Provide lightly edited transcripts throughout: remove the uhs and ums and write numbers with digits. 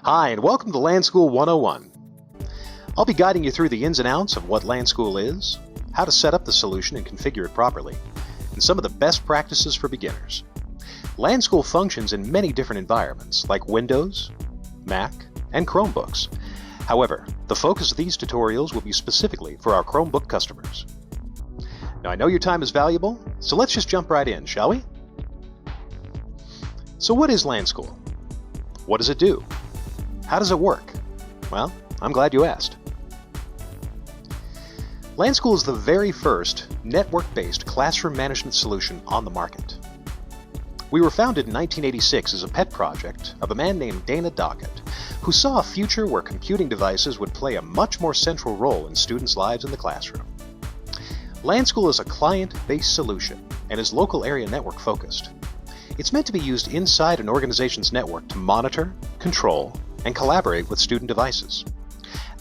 Hi, and welcome to LanSchool 101. I'll be guiding you through the ins and outs of what LanSchool is, how to set up the solution and configure it properly, and some of the best practices for beginners. LanSchool functions in many different environments like Windows, Mac, and Chromebooks. However, the focus of these tutorials will be specifically for our Chromebook customers. Now, I know your time is valuable, so let's just jump right in, shall we? So what is LanSchool? What does it do? How does it work? Well, I'm glad you asked. LanSchool is the very first network-based classroom management solution on the market. We were founded in 1986 as a pet project of a man named Dana Dockett, who saw a future where computing devices would play a much more central role in students' lives in the classroom. LanSchool is a client-based solution and is local area network focused. It's meant to be used inside an organization's network to monitor, control, and collaborate with student devices.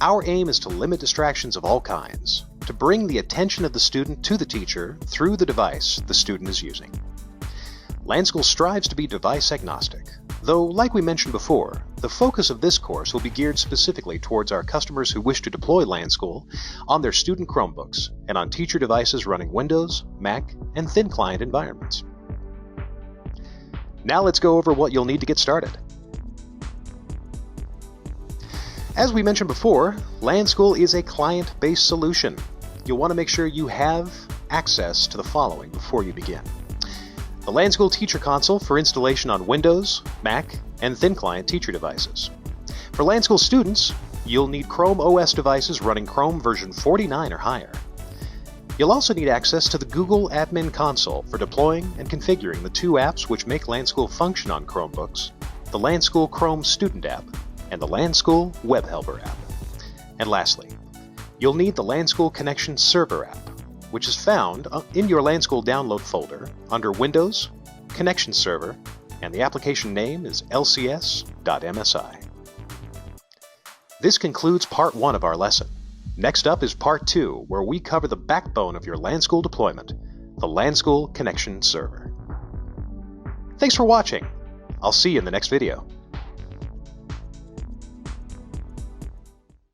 Our aim is to limit distractions of all kinds, to bring the attention of the student to the teacher through the device the student is using. LanSchool strives to be device agnostic, though, like we mentioned before, the focus of this course will be geared specifically towards our customers who wish to deploy LanSchool on their student Chromebooks and on teacher devices running Windows, Mac, and thin client environments. Now let's go over what you'll need to get started. As we mentioned before, LanSchool is a client-based solution. You'll want to make sure you have access to the following before you begin. The LanSchool Teacher Console for installation on Windows, Mac, and thin client teacher devices. For LanSchool students, you'll need Chrome OS devices running Chrome version 49 or higher. You'll also need access to the Google Admin Console for deploying and configuring the two apps which make LanSchool function on Chromebooks, the LanSchool Chrome Student app and the LanSchool Web Helper app. And lastly, you'll need the LanSchool Connection Server app, which is found in your LanSchool download folder under Windows, Connection Server, and the application name is lcs.msi. This concludes part 1 of our lesson. Next up is part 2, where we cover the backbone of your LanSchool deployment, the LanSchool Connection Server. Thanks for watching. I'll see you in the next video.